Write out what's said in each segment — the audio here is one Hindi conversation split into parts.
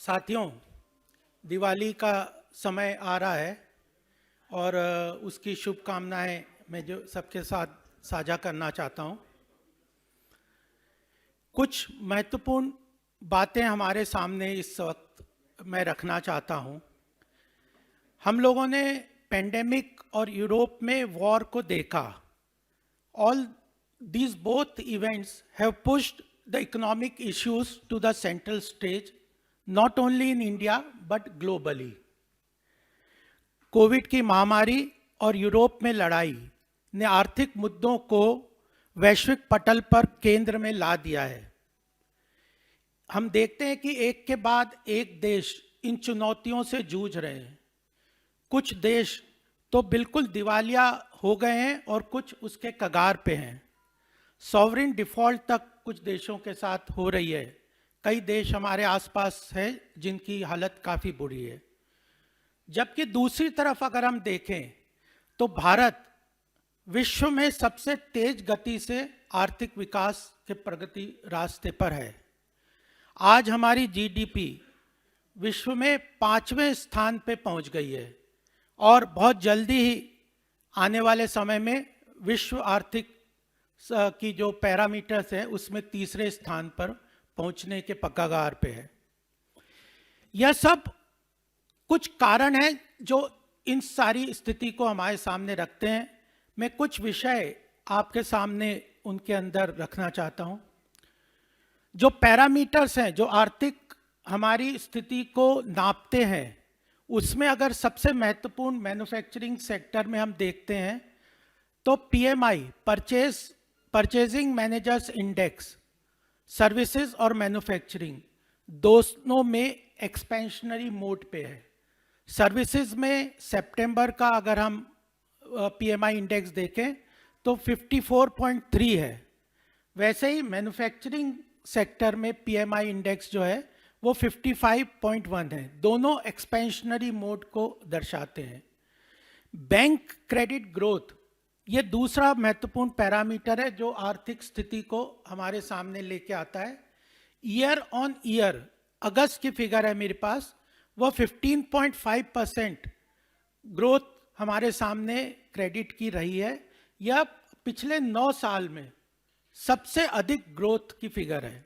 साथियों, दिवाली का समय आ रहा है और उसकी शुभकामनाएं मैं जो सबके साथ साझा करना चाहता हूं। कुछ महत्वपूर्ण बातें हमारे सामने इस वक्त मैं रखना चाहता हूं। हम लोगों ने पेंडेमिक और यूरोप में वॉर को देखा। All these both events have pushed the economic issues to the central stage, not only in India but globally. Covid की महामारी और यूरोप में लड़ाई ने आर्थिक मुद्दों को वैश्विक पटल पर केंद्र में ला दिया है। हम देखते हैं कि एक के बाद एक देश इन चुनौतियों से जूझ रहे हैं। कुछ देश तो बिल्कुल दिवालिया हो गए हैं और कुछ उसके कगार पे हैं। सॉवरिन डिफॉल्ट तक कुछ देशों के साथ हो रही है। कई देश हमारे आसपास हैं जिनकी हालत काफ़ी बुरी है। जबकि दूसरी तरफ अगर हम देखें तो भारत विश्व में सबसे तेज गति से आर्थिक विकास के प्रगति रास्ते पर है। आज हमारी जीडीपी विश्व में 5वें स्थान पे पहुंच गई है और बहुत जल्दी ही आने वाले समय में विश्व आर्थिक की जो पैरामीटर्स हैं उसमें तीसरे स्थान पर पहुंचने के कगार पे है। यह सब कुछ कारण हैं जो इन सारी स्थिति को हमारे सामने रखते हैं। मैं कुछ विषय आपके सामने उनके अंदर रखना चाहता हूं। जो पैरामीटर्स हैं जो आर्थिक हमारी स्थिति को नापते हैं, उसमें अगर सबसे महत्वपूर्ण मैन्युफैक्चरिंग सेक्टर में हम देखते हैं तो PMI purchasing managers index services और मैन्युफैक्चरिंग दोनों में एक्सपेंशनरी मोड पे है। सर्विसेज में सितंबर का अगर हम पीएमआई इंडेक्स देखें तो 54.3 है। वैसे ही मैन्युफैक्चरिंग सेक्टर में पीएमआई इंडेक्स जो है वो 55.1 है। दोनों एक्सपेंशनरी मोड को दर्शाते हैं। बैंक क्रेडिट ग्रोथ ये दूसरा महत्वपूर्ण पैरामीटर है जो आर्थिक स्थिति को हमारे सामने लेके आता है। ईयर ऑन ईयर अगस्त की फिगर है मेरे पास, वो 15.5% ग्रोथ हमारे सामने क्रेडिट की रही है। यह पिछले 9 साल में सबसे अधिक ग्रोथ की फिगर है।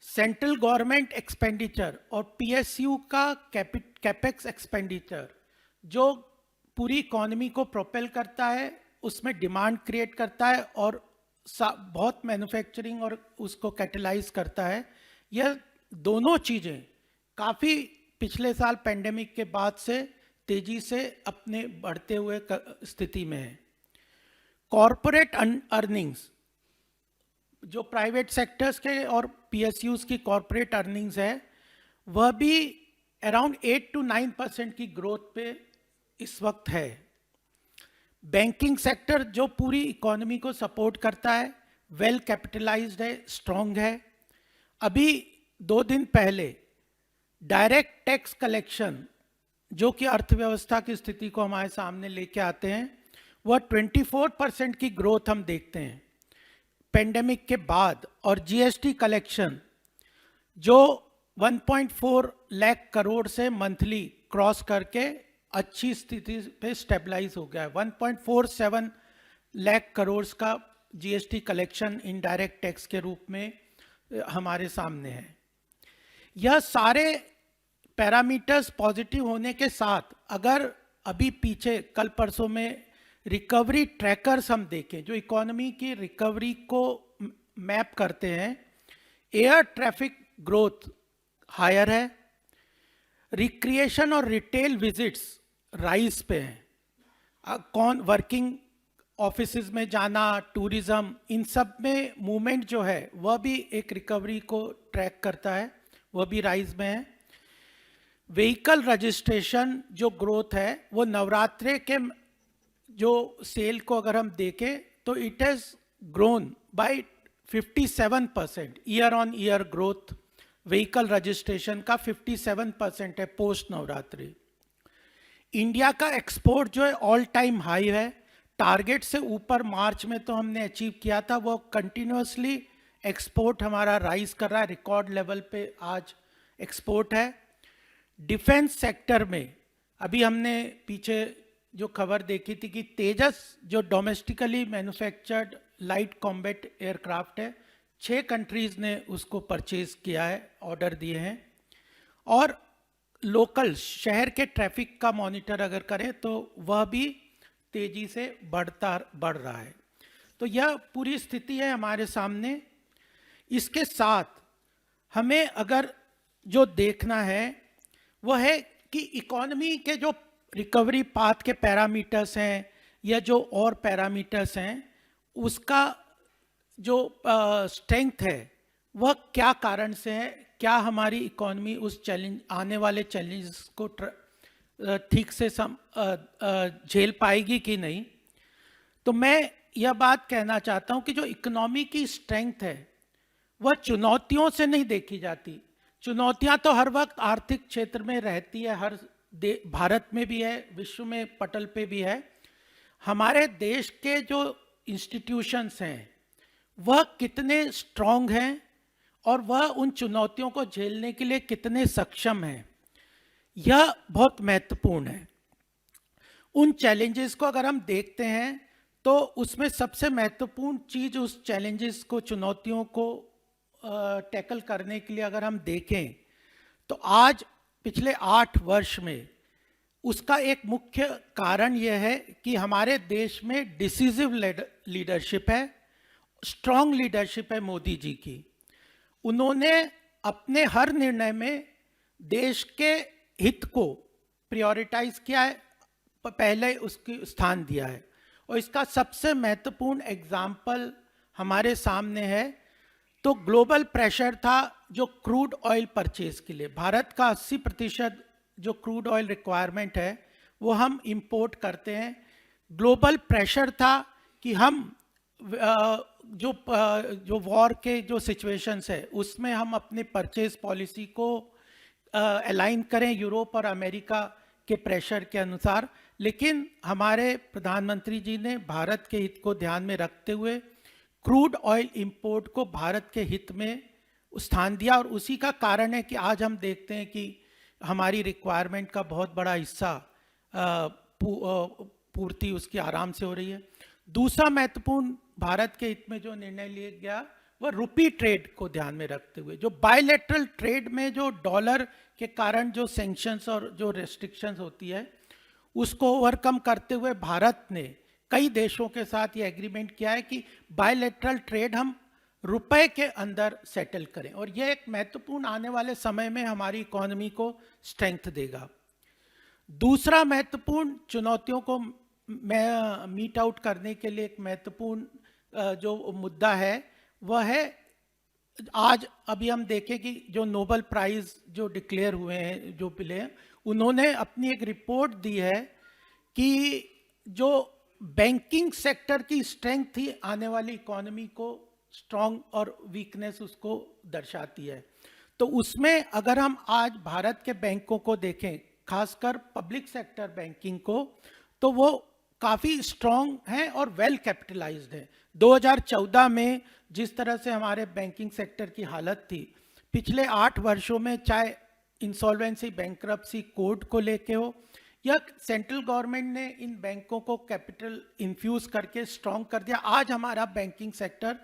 सेंट्रल गवर्नमेंट एक्सपेंडिचर और पीएसयू का कैपेक्स एक्सपेंडिचर जो पूरी इकोनॉमी को प्रोपेल करता है, उसमें डिमांड क्रिएट करता है और बहुत मैन्युफैक्चरिंग और उसको कैटलाइज करता है। यह दोनों चीज़ें काफ़ी पिछले साल पेंडेमिक के बाद से तेजी से अपने बढ़ते हुए स्थिति में है। कॉरपोरेट अर्निंग्स जो प्राइवेट सेक्टर्स के और पीएसयूज की कॉरपोरेट अर्निंग्स है वह भी अराउंड 8 to 9% की ग्रोथ पे इस वक्त है। बैंकिंग सेक्टर जो पूरी इकोनॉमी को सपोर्ट करता है, वेल कैपिटलाइज्ड है, स्ट्रॉन्ग है। अभी 2 दिन पहले डायरेक्ट टैक्स कलेक्शन जो कि अर्थव्यवस्था की स्थिति को हमारे सामने लेके आते हैं, वह 24% की ग्रोथ हम देखते हैं पेंडेमिक के बाद। और जीएसटी कलेक्शन जो 1.4 लाख करोड़ से मंथली क्रॉस करके अच्छी स्थिति पे स्टेबलाइज हो गया है। 1.47 लाख करोड़ का जीएसटी कलेक्शन इनडायरेक्ट टैक्स के रूप में हमारे सामने है। यह सारे पैरामीटर्स पॉजिटिव होने के साथ अगर अभी पीछे कल परसों में रिकवरी ट्रैकर्स हम देखें जो इकोनॉमी की रिकवरी को मैप करते हैं, एयर ट्रैफिक ग्रोथ हायर है, रिक्रिएशन और रिटेल विजिट्स राइज पे हैं। कौन वर्किंग ऑफिसेज में जाना, टूरिज्म, इन सब में मूवमेंट जो है वह भी एक रिकवरी को ट्रैक करता है, वह भी राइज में है। व्हीकल रजिस्ट्रेशन जो ग्रोथ है वो नवरात्रे के जो सेल को अगर हम देखें तो it has grown by 57%। Year on year growth vehicle registration का 57% है पोस्ट नवरात्रि। इंडिया का एक्सपोर्ट जो है ऑल टाइम हाई है। टारगेट से ऊपर मार्च में तो हमने अचीव किया था, वो कंटिन्यूसली एक्सपोर्ट हमारा राइज कर रहा है। रिकॉर्ड लेवल पे आज एक्सपोर्ट है। डिफेंस सेक्टर में अभी हमने पीछे जो खबर देखी थी कि तेजस जो domestically manufactured light combat aircraft है, 6 कंट्रीज ने उसको परचेज किया है, ऑर्डर दिए हैं। और लोकल शहर के ट्रैफिक का मॉनिटर अगर करें तो वह भी तेजी से बढ़ रहा है। तो यह पूरी स्थिति है हमारे सामने। इसके साथ हमें अगर जो देखना है वह है कि इकोनॉमी के जो रिकवरी पाथ के पैरामीटर्स हैं या जो और पैरामीटर्स हैं, उसका जो स्ट्रेंथ है वह क्या कारण से है, क्या हमारी इकोनॉमी उस चैलेंज आने वाले चैलेंजेस को ठीक से झेल पाएगी कि नहीं। तो मैं यह बात कहना चाहता हूं कि जो इकोनॉमी की स्ट्रेंथ है वह चुनौतियों से नहीं देखी जाती। चुनौतियां तो हर वक्त आर्थिक क्षेत्र में रहती है, हर भारत में भी है, विश्व में पटल पे भी है। हमारे देश के जो इंस्टीट्यूशंस हैं वह कितने स्ट्रांग हैं और वह उन चुनौतियों को झेलने के लिए कितने सक्षम हैं, यह बहुत महत्वपूर्ण है। उन चैलेंजेस को अगर हम देखते हैं तो उसमें सबसे महत्वपूर्ण चीज, उस चैलेंजेस को, चुनौतियों को टैकल करने के लिए अगर हम देखें तो आज पिछले 8 वर्ष में उसका एक मुख्य कारण यह है कि हमारे देश में डिसिसिव लीडरशिप है, स्ट्रांग लीडरशिप है मोदी जी की। उन्होंने अपने हर निर्णय में देश के हित को प्रायोरिटाइज किया है, पहले उसकी स्थान दिया है। और इसका सबसे महत्वपूर्ण एग्जाम्पल हमारे सामने है। तो ग्लोबल प्रेशर था जो क्रूड ऑयल परचेज के लिए, भारत का 80% जो क्रूड ऑयल रिक्वायरमेंट है वो हम इंपोर्ट करते हैं। ग्लोबल प्रेशर था कि हम जो वॉर के जो सिचुएशंस है उसमें हम अपने परचेज पॉलिसी को अलाइन करें यूरोप और अमेरिका के प्रेशर के अनुसार। लेकिन हमारे प्रधानमंत्री जी ने भारत के हित को ध्यान में रखते हुए क्रूड ऑयल इंपोर्ट को भारत के हित में स्थान दिया। और उसी का कारण है कि आज हम देखते हैं कि हमारी रिक्वायरमेंट का बहुत बड़ा हिस्सा पूर्ति उसकी आराम से हो रही है। दूसरा महत्वपूर्ण भारत के हित में जो निर्णय लिया गया वह रुपी ट्रेड को ध्यान में रखते हुए, जो बायलैटरल ट्रेड में जो डॉलर के कारण जो सैंक्शंस और जो रेस्ट्रिक्शंस होती है उसको ओवरकम करते हुए भारत ने कई देशों के साथ ये एग्रीमेंट किया है कि बायलैटरल ट्रेड हम रुपए के अंदर सेटल करें। और यह एक महत्वपूर्ण आने वाले समय में हमारी इकोनॉमी को स्ट्रेंथ देगा। दूसरा महत्वपूर्ण चुनौतियों को मैं मीट आउट करने के लिए एक महत्वपूर्ण जो मुद्दा है वह है, आज अभी हम देखें कि जो नोबेल प्राइज जो डिक्लेयर हुए हैं, जो मिले, उन्होंने अपनी एक रिपोर्ट दी है कि जो बैंकिंग सेक्टर की स्ट्रेंथ थी आने वाली इकोनॉमी को स्ट्रांग और वीकनेस उसको दर्शाती है। तो उसमें अगर हम आज भारत के बैंकों को देखें, खासकर पब्लिक सेक्टर बैंकिंग को, तो वो काफ़ी स्ट्रांग हैं और वेल कैपिटलाइज्ड है। 2014 में जिस तरह से हमारे बैंकिंग सेक्टर की हालत थी, पिछले 8 वर्षों में चाहे इंसॉल्वेंसी बैंक्रप्सी कोड को लेके हो या सेंट्रल गवर्नमेंट ने इन बैंकों को कैपिटल इन्फ्यूज करके स्ट्रांग कर दिया, आज हमारा बैंकिंग सेक्टर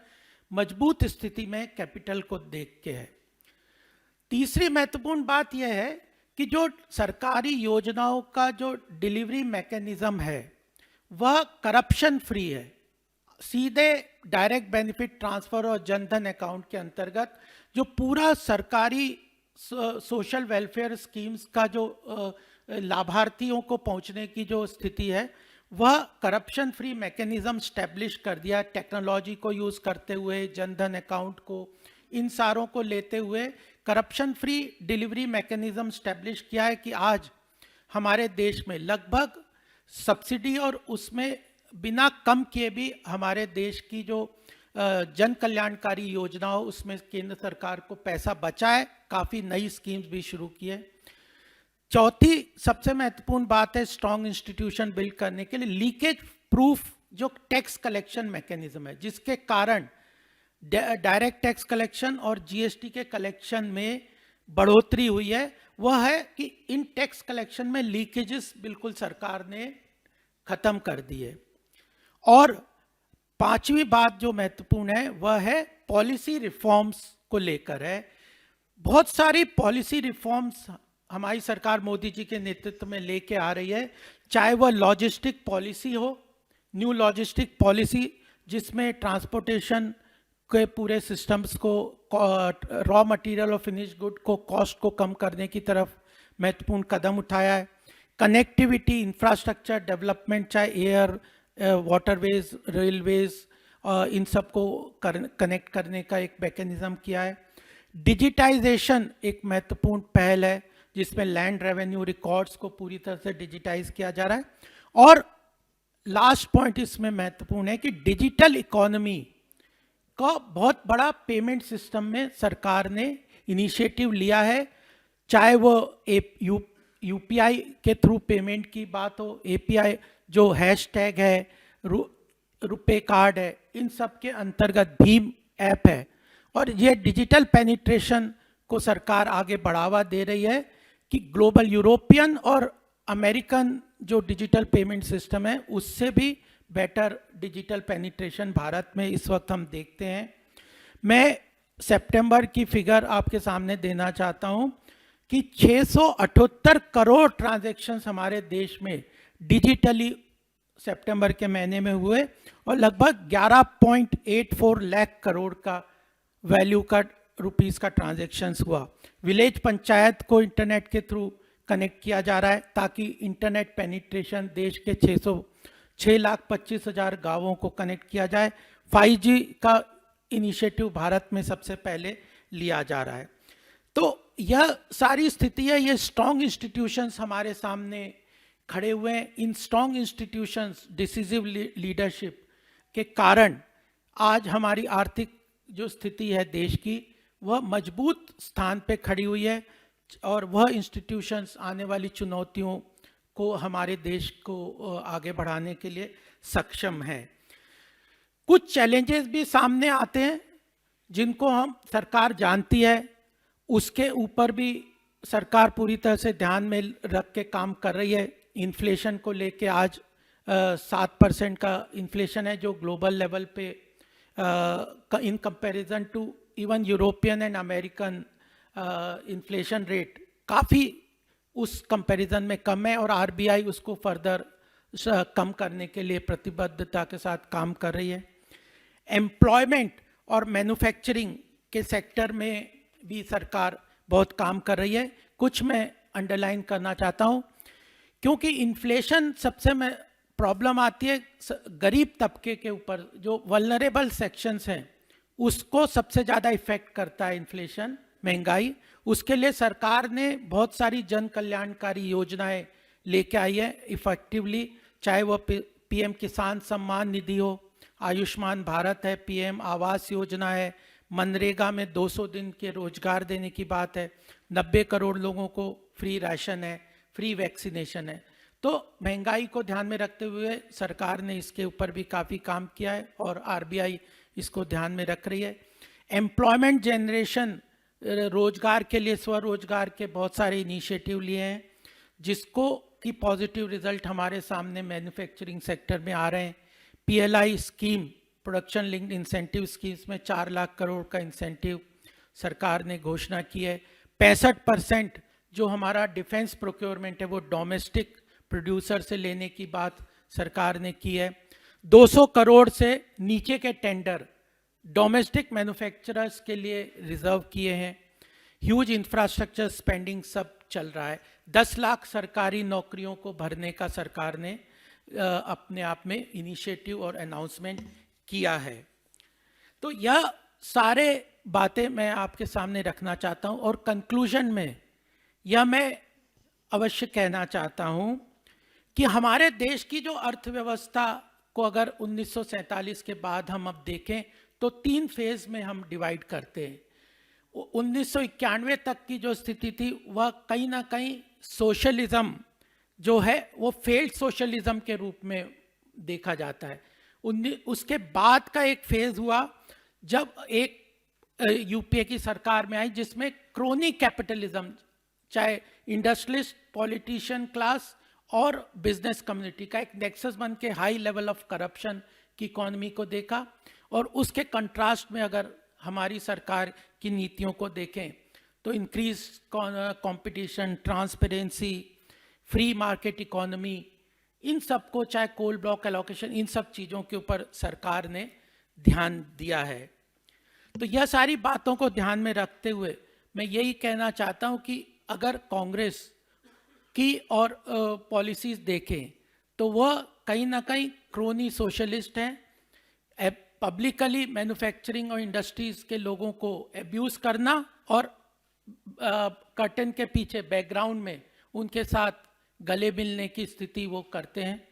मजबूत स्थिति में कैपिटल को देख के है। तीसरी महत्वपूर्ण बात यह है कि जो सरकारी योजनाओं का जो डिलीवरी मैकेनिज्म है वह करप्शन फ्री है। सीधे डायरेक्ट बेनिफिट ट्रांसफर और जनधन अकाउंट के अंतर्गत जो पूरा सरकारी सोशल वेलफेयर स्कीम्स का जो लाभार्थियों को पहुंचने की जो स्थिति है वह करप्शन फ्री मैकेनिज्म स्टैब्लिश कर दिया। टेक्नोलॉजी को यूज़ करते हुए, जनधन अकाउंट को, इन सारों को लेते हुए corruption free delivery mechanism establish किया है कि आज हमारे देश में लगभग सब्सिडी और उसमें बिना कम किए भी हमारे देश की जो जन कल्याणकारी योजनाओं उसमें केंद्र सरकार को पैसा बचा है, काफ़ी नई स्कीम्स भी शुरू की है। चौथी सबसे महत्वपूर्ण बात है स्ट्रॉन्ग इंस्टीट्यूशन बिल्ड करने के लिए लीकेज प्रूफ जो टैक्स कलेक्शन मैकेनिज्म है, जिसके कारण डायरेक्ट टैक्स कलेक्शन और जीएसटी के कलेक्शन में बढ़ोतरी हुई है वह है कि इन टैक्स कलेक्शन में लीकेजेस बिल्कुल सरकार ने खत्म कर दिए। और पांचवी बात जो महत्वपूर्ण है वह है पॉलिसी रिफॉर्म्स को लेकर है। बहुत सारी पॉलिसी रिफॉर्म्स हमारी सरकार मोदी जी के नेतृत्व में लेके आ रही है, चाहे वह लॉजिस्टिक पॉलिसी हो, न्यू लॉजिस्टिक पॉलिसी जिसमें ट्रांसपोर्टेशन के पूरे सिस्टम्स को, रॉ मटेरियल और फिनिश गुड को, कॉस्ट को कम करने की तरफ महत्वपूर्ण कदम उठाया है। कनेक्टिविटी इंफ्रास्ट्रक्चर डेवलपमेंट, चाहे एयर, वाटरवेज, रेलवेज, इन सब को कनेक्ट करने का एक मैकेनिज्म किया है। डिजिटाइजेशन एक महत्वपूर्ण पहल है जिसमें लैंड रेवेन्यू रिकॉर्ड्स को पूरी तरह से डिजिटाइज किया जा रहा है। और लास्ट पॉइंट इसमें महत्वपूर्ण है कि डिजिटल इकोनॉमी का बहुत बड़ा पेमेंट सिस्टम में सरकार ने इनिशिएटिव लिया है, चाहे वो यूपीआई के थ्रू पेमेंट की बात हो, एपीआई जो हैशटैग है, रुपे कार्ड है, इन सब के अंतर्गत भीम ऐप है। और ये डिजिटल पेनिट्रेशन को सरकार आगे बढ़ावा दे रही है कि ग्लोबल यूरोपियन और अमेरिकन जो डिजिटल पेमेंट सिस्टम है उससे भी बेटर डिजिटल पेनिट्रेशन भारत में इस वक्त हम देखते हैं। मैं सितंबर की फिगर आपके सामने देना चाहता हूं कि 678 करोड़ ट्रांजैक्शंस हमारे देश में डिजिटली सितंबर के महीने में हुए और लगभग 11.84 लाख करोड़ का वैल्यू का रुपीस का ट्रांजैक्शंस हुआ। विलेज पंचायत को इंटरनेट के थ्रू कनेक्ट किया जा रहा है ताकि इंटरनेट पेनिट्रेशन देश के 6,25,000 गांवों को कनेक्ट किया जाए। 5G का इनिशिएटिव भारत में सबसे पहले लिया जा रहा है। तो यह सारी स्थिति है, ये स्ट्रॉन्ग इंस्टीट्यूशंस हमारे सामने खड़े हुए हैं। इन स्ट्रॉन्ग इंस्टीट्यूशंस, डिसिसिव लीडरशिप के कारण आज हमारी आर्थिक जो स्थिति है देश की वह मजबूत स्थान पे खड़ी हुई है और वह इंस्टीट्यूशंस आने वाली चुनौतियों को हमारे देश को आगे बढ़ाने के लिए सक्षम है। कुछ चैलेंजेस भी सामने आते हैं जिनको हम सरकार जानती है, उसके ऊपर भी सरकार पूरी तरह से ध्यान में रख के काम कर रही है। इन्फ्लेशन को लेके आज 7% का इन्फ्लेशन है जो ग्लोबल लेवल पे in comparison to even European and American inflation rate काफ़ी उस कंपैरिजन में कम है और आरबीआई उसको फर्दर कम करने के लिए प्रतिबद्धता के साथ काम कर रही है। एम्प्लॉयमेंट और मैन्युफैक्चरिंग के सेक्टर में भी सरकार बहुत काम कर रही है। कुछ मैं अंडरलाइन करना चाहता हूँ क्योंकि इन्फ्लेशन सबसे में प्रॉब्लम आती है गरीब तबके के ऊपर, जो वल्नरेबल सेक्शंस हैं उसको सबसे ज़्यादा इफेक्ट करता है इन्फ्लेशन, महंगाई। उसके लिए सरकार ने बहुत सारी जन कल्याणकारी योजनाएं लेके आई है इफेक्टिवली, चाहे वह पीएम किसान सम्मान निधि हो, आयुष्मान भारत है, पीएम आवास योजना है, मनरेगा में 200 दिन के रोजगार देने की बात है, 90 करोड़ लोगों को फ्री राशन है, फ्री वैक्सीनेशन है। तो महंगाई को ध्यान में रखते हुए सरकार ने इसके ऊपर भी काफ़ी काम किया है और आरबीआई इसको ध्यान में रख रही है। एम्प्लॉयमेंट जनरेशन, रोजगार के लिए स्वरोजगार के बहुत सारे इनिशिएटिव लिए हैं जिसको की पॉजिटिव रिजल्ट हमारे सामने मैन्युफैक्चरिंग सेक्टर में आ रहे हैं। PLI scheme, production linked incentive schemes में 4 लाख करोड़ का इंसेंटिव सरकार ने घोषणा की है। 65% जो हमारा डिफेंस प्रोक्योरमेंट है वो डोमेस्टिक प्रोड्यूसर से लेने की बात सरकार ने की है। 200 करोड़ से नीचे के टेंडर डोमेस्टिक मैन्युफैक्चरर्स के लिए रिजर्व किए हैं। ह्यूज इंफ्रास्ट्रक्चर स्पेंडिंग सब चल रहा है। 10 लाख सरकारी नौकरियों को भरने का सरकार ने अपने आप में इनिशिएटिव और अनाउंसमेंट किया है। तो यह सारे बातें मैं आपके सामने रखना चाहता हूं और कंक्लूजन में यह मैं अवश्य कहना चाहता हूं कि हमारे देश की जो अर्थव्यवस्था को अगर 1947 के बाद हम अब देखें तो 3 फेज में हम डिवाइड करते हैं। 1991 तक की जो स्थिति थी वह कहीं ना कहीं सोशलिज्म जो है वो फेल्ड सोशलिज्म के रूप में देखा जाता है। उसके बाद का एक फेज हुआ जब एक यूपीए की सरकार में आई, जिसमें क्रोनी कैपिटलिज्म, चाहे इंडस्ट्रियलिस्ट, पॉलिटिशियन क्लास और बिजनेस कम्युनिटी का एक नेक्सस बन के हाई लेवल ऑफ करप्शन की इकोनॉमी को देखा। और उसके कंट्रास्ट में अगर हमारी सरकार की नीतियों को देखें तो increase competition, transparency, free market economy, इन सबको, चाहे कोल ब्लॉक एलोकेशन, इन सब चीज़ों के ऊपर सरकार ने ध्यान दिया है। तो यह सारी बातों को ध्यान में रखते हुए मैं यही कहना चाहता हूं कि अगर कांग्रेस की और पॉलिसीज देखें तो वह कहीं ना कहीं क्रोनी सोशलिस्ट है। पब्लिकली मैन्युफैक्चरिंग और इंडस्ट्रीज के लोगों को एब्यूज करना और कर्टन के पीछे बैकग्राउंड में उनके साथ गले मिलने की स्थिति वो करते हैं।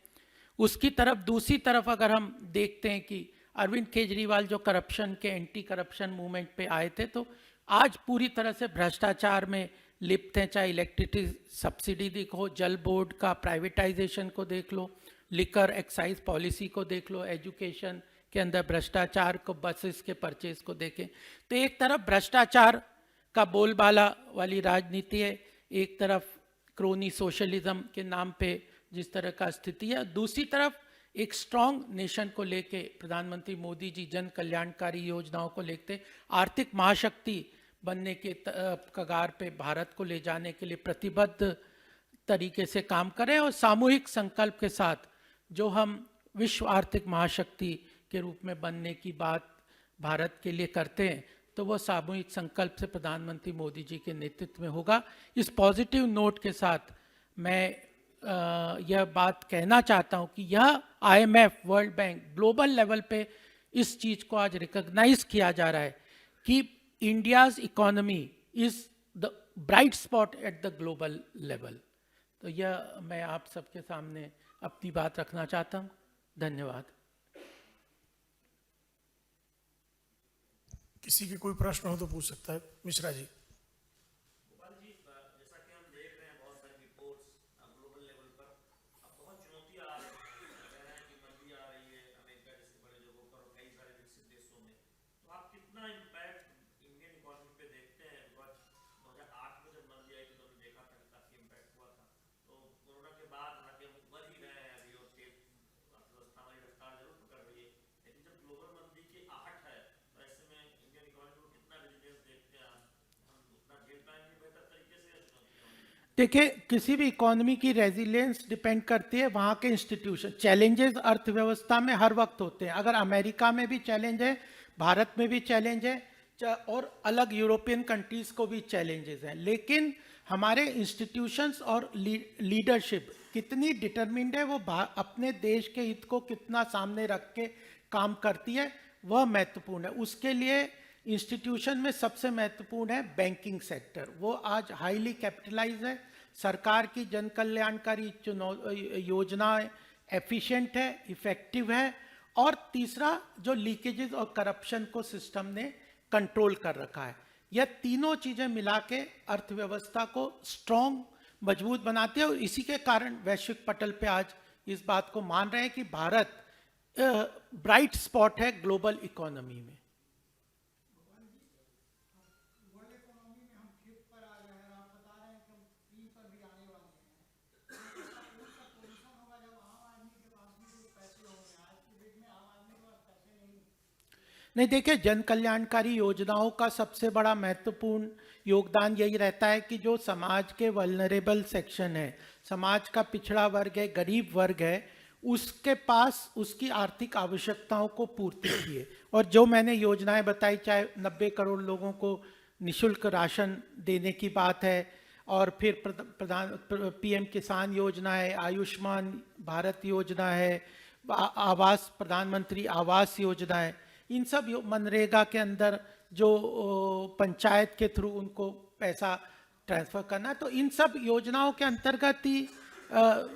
उसकी तरफ, दूसरी तरफ अगर हम देखते हैं कि अरविंद केजरीवाल जो करप्शन के एंटी करप्शन मूवमेंट पे आए थे, तो आज पूरी तरह से भ्रष्टाचार में लिप्त हैं। चाहे इलेक्ट्रिसिटी सब्सिडी देखो, जल बोर्ड का प्राइवेटाइजेशन को देख लो, लिकर एक्साइज पॉलिसी को देख लो, एजुकेशन के अंदर भ्रष्टाचार को, बसेस के परचेज को देखें, तो एक तरफ भ्रष्टाचार का बोलबाला वाली राजनीति है, एक तरफ क्रोनी सोशलिज्म के नाम पे जिस तरह का स्थिति है, दूसरी तरफ एक स्ट्रांग नेशन को लेके प्रधानमंत्री मोदी जी जन कल्याणकारी योजनाओं को लेते आर्थिक महाशक्ति बनने के कगार पे भारत को ले जाने के लिए प्रतिबद्ध तरीके से काम करें। और सामूहिक संकल्प के साथ जो हम विश्व आर्थिक महाशक्ति के रूप में बनने की बात भारत के लिए करते हैं, तो वो सामूहिक संकल्प से प्रधानमंत्री मोदी जी के नेतृत्व में होगा। इस पॉजिटिव नोट के साथ मैं यह बात कहना चाहता हूं कि यह IMF, world bank, global level पे इस चीज़ को आज रिकॉग्नाइज किया जा रहा है कि India's economy is the bright spot at the global level. तो यह मैं आप सबके सामने अपनी बात रखना चाहता हूं। धन्यवाद। किसी के कोई प्रश्न हो तो पूछ सकता है। मिश्रा जी। देखिए, किसी भी इकोनॉमी की रेजिलियंस डिपेंड करती है वहाँ के इंस्टीट्यूशन। चैलेंजेस अर्थव्यवस्था में हर वक्त होते हैं। अगर अमेरिका में भी चैलेंज है, भारत में भी चैलेंज है, और अलग यूरोपियन कंट्रीज को भी चैलेंजेस हैं, लेकिन हमारे इंस्टीट्यूशंस और लीडरशिप कितनी डिटरमिन्ड है, वो अपने देश के हित को कितना सामने रख के काम करती है, वह महत्वपूर्ण है। उसके लिए इंस्टीट्यूशन में सबसे महत्वपूर्ण है बैंकिंग सेक्टर। वो आज हाईली कैपिटलाइज है, सरकार की जन कल्याणकारी योजनाएं एफिशिएंट है, इफेक्टिव है, और तीसरा जो लीकेजेस और करप्शन को सिस्टम ने कंट्रोल कर रखा है। यह तीनों चीजें मिला के अर्थव्यवस्था को स्ट्रॉन्ग, मजबूत बनाती है। और इसी के कारण वैश्विक पटल पे आज इस बात को मान रहे हैं कि भारत ब्राइट स्पॉट है ग्लोबल इकोनॉमी में। नहीं, देखिए, जन कल्याणकारी योजनाओं का सबसे बड़ा महत्वपूर्ण योगदान यही रहता है कि जो समाज के वल्नरेबल सेक्शन है, समाज का पिछड़ा वर्ग है, गरीब वर्ग है, उसके पास उसकी आर्थिक आवश्यकताओं को पूर्ति की है। और जो मैंने योजनाएं बताई, चाहे 90 करोड़ लोगों को निःशुल्क राशन देने की बात है, और फिर PM किसान योजना है, आयुष्मान भारत योजना है, आवास, प्रधानमंत्री आवास योजना है, इन सब मनरेगा के अंदर जो पंचायत के थ्रू उनको पैसा ट्रांसफर करना है, तो इन सब योजनाओं के अंतर्गत ही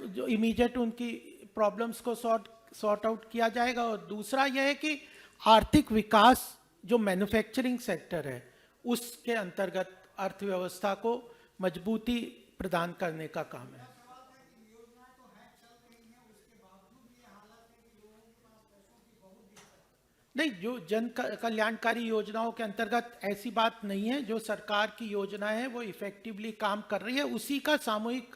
जो इमीडिएट उनकी प्रॉब्लम्स को सॉर्ट आउट किया जाएगा। और दूसरा यह है कि आर्थिक विकास जो मैन्युफैक्चरिंग सेक्टर है, उसके अंतर्गत अर्थव्यवस्था को मजबूती प्रदान करने का काम है। नहीं, जो कल्याणकारी योजनाओं के अंतर्गत ऐसी बात नहीं है। जो सरकार की योजना है वो इफेक्टिवली काम कर रही है, उसी का सामूहिक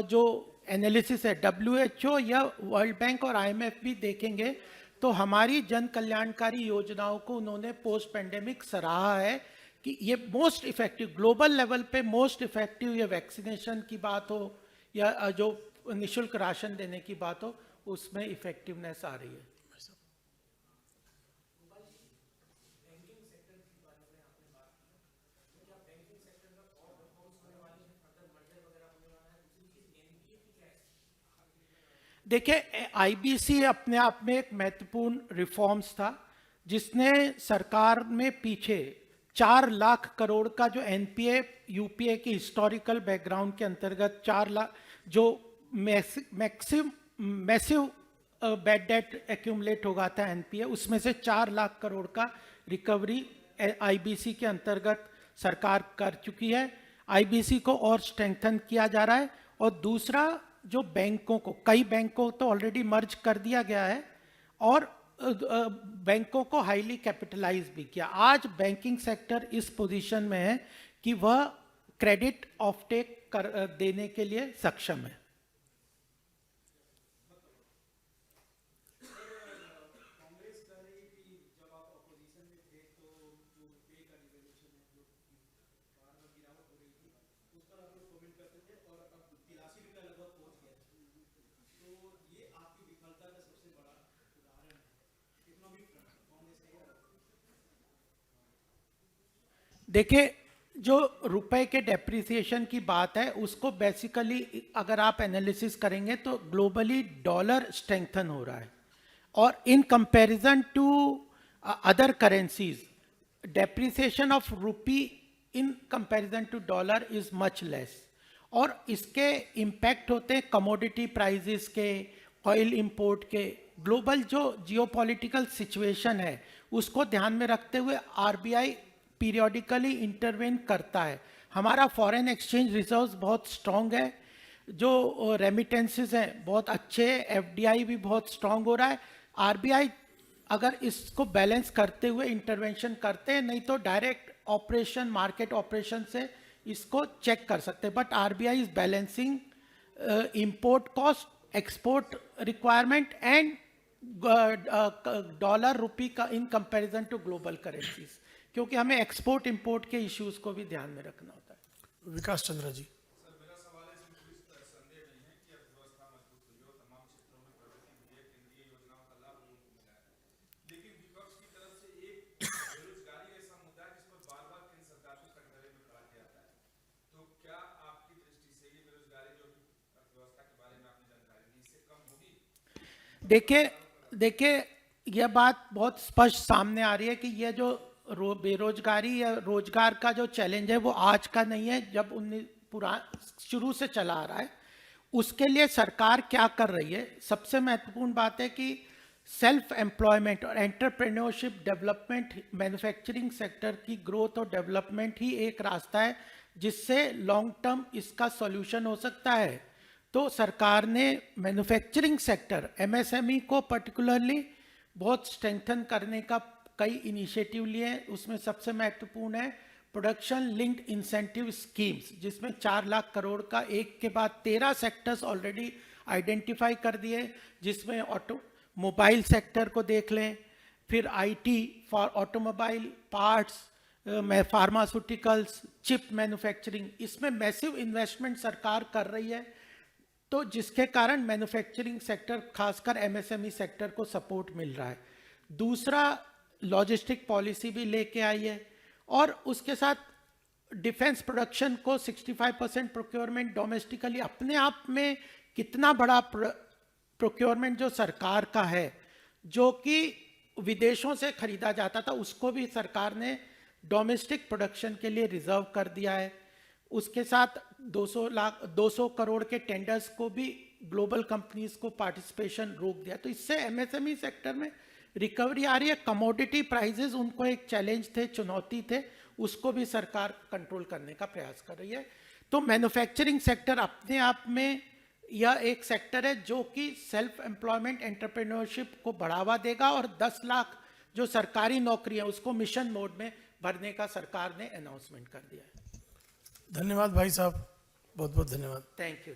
जो एनालिसिस है WHO या वर्ल्ड बैंक और IMF भी देखेंगे तो हमारी जन कल्याणकारी योजनाओं को उन्होंने पोस्ट पेंडेमिक सराहा है कि ये मोस्ट इफेक्टिव, ग्लोबल लेवल पे मोस्ट इफेक्टिव, ये वैक्सीनेशन की बात हो या जो निशुल्क राशन देने की बात हो, उसमें इफेक्टिवनेस आ रही है। देखिए, IBC अपने आप में एक महत्वपूर्ण रिफॉर्म्स था जिसने सरकार में पीछे 4 लाख करोड़ का जो NPA UPA की हिस्टोरिकल बैकग्राउंड के अंतर्गत 4 लाख जो मैसिव बैड डेट एक्यूमुलेट हो गया था NPA, उसमें से 4 लाख करोड़ का रिकवरी IBC के अंतर्गत सरकार कर चुकी है। IBC को और स्ट्रेंथन किया जा रहा है। और दूसरा, जो बैंकों को, कई बैंकों तो ऑलरेडी मर्ज कर दिया गया है और बैंकों को हाईली कैपिटलाइज भी किया। आज बैंकिंग सेक्टर इस पोजीशन में है कि वह क्रेडिट ऑफटेक देने के लिए सक्षम है। देखिए, जो रुपए के डेप्रिसिएशन की बात है उसको बेसिकली अगर आप एनालिसिस करेंगे तो ग्लोबली डॉलर स्ट्रेंथन हो रहा है और in comparison to other currencies depreciation of rupee in comparison to dollar is much less. और इसके इम्पैक्ट होते हैं कमोडिटी प्राइजेस के, ऑयल इंपोर्ट के। ग्लोबल जो जियोपॉलिटिकल सिचुएशन है उसको ध्यान में रखते हुए RBI पीरियोडिकली इंटरवेन करता है। हमारा फॉरेन एक्सचेंज रिजर्व्स बहुत स्ट्रॉन्ग है, जो रेमिटेंसेस हैं बहुत अच्छे, FDI भी बहुत स्ट्रॉन्ग हो रहा है। RBI अगर इसको बैलेंस करते हुए इंटरवेंशन करते हैं, नहीं तो डायरेक्ट ऑपरेशन, मार्केट ऑपरेशन से इसको चेक कर सकते हैं। But RBI is balancing import cost, export requirement and dollar rupee का in comparison to global currencies, क्योंकि हमें एक्सपोर्ट इंपोर्ट के इश्यूज को भी ध्यान में रखना होता है। विकास चंद्रा जी। सर, मेरा सवाल है, इसमें कोई संदेह नहीं है कि अर्थव्यवस्था मजबूत हुई और तमाम क्षेत्रों में प्रगति हुई है, केंद्रीय योजनाओं का लाभ लोगों को मिला है। लेकिन विपक्ष की तरफ से एक बेरोजगारी ऐसा मुद्दा है जिस पर बार बार केंद्र सरकार को कटघरे में खड़ा किया जाता है। तो क्या आपकी दृष्टि से ये बेरोजगारी जो अर्थव्यवस्था के बारे में आपने जानकारी दी, इससे कम होगी? देखिए, यह बात बहुत स्पष्ट सामने आ रही है कि यह जो बेरोजगारी या रोजगार का जो चैलेंज है वो आज का नहीं है, जब शुरू से चला आ रहा है। उसके लिए सरकार क्या कर रही है? सबसे महत्वपूर्ण बात है कि सेल्फ एम्प्लॉयमेंट और एंटरप्रेन्योरशिप डेवलपमेंट, मैन्युफैक्चरिंग सेक्टर की ग्रोथ और डेवलपमेंट ही एक रास्ता है जिससे लॉन्ग टर्म इसका सॉल्यूशन हो सकता है। तो सरकार ने मैन्युफैक्चरिंग सेक्टर, MSME को पर्टिकुलरली बहुत स्ट्रेंथन करने का कई इनिशिएटिव लिए हैं। उसमें सबसे महत्वपूर्ण है प्रोडक्शन लिंक्ड इंसेंटिव स्कीम्स, जिसमें 4 लाख करोड़ का एक के बाद 13 सेक्टर्स ऑलरेडी आइडेंटिफाई कर दिए, जिसमें ऑटोमोबाइल सेक्टर को देख लें, फिर IT for automobile parts, pharmaceuticals, chip manufacturing, इसमें मैसिव इन्वेस्टमेंट सरकार कर रही है। तो जिसके कारण मैन्युफैक्चरिंग सेक्टर, खासकर MSME सेक्टर को सपोर्ट मिल रहा है। दूसरा, लॉजिस्टिक पॉलिसी भी लेके आई है और उसके साथ डिफेंस प्रोडक्शन को 65% प्रोक्योरमेंट डोमेस्टिकली, अपने आप में कितना बड़ा प्रोक्योरमेंट जो सरकार का है, जो कि विदेशों से खरीदा जाता था, उसको भी सरकार ने डोमेस्टिक प्रोडक्शन के लिए रिजर्व कर दिया है। उसके साथ 200 करोड़ के टेंडर्स को भी ग्लोबल कंपनीज को पार्टिसिपेशन रोक दिया। तो इससे MSME सेक्टर में रिकवरी आ रही है। कमोडिटी प्राइजेस उनको एक चैलेंज थे, चुनौती थे, उसको भी सरकार कंट्रोल करने का प्रयास कर रही है। तो मैन्युफैक्चरिंग सेक्टर अपने आप में यह एक सेक्टर है जो कि सेल्फ एम्प्लॉयमेंट, एंटरप्रेन्योरशिप को बढ़ावा देगा और 10 लाख जो सरकारी नौकरी है उसको मिशन मोड में भरने का सरकार ने अनाउंसमेंट कर दिया है। धन्यवाद भाई साहब, बहुत बहुत धन्यवाद। Thank you.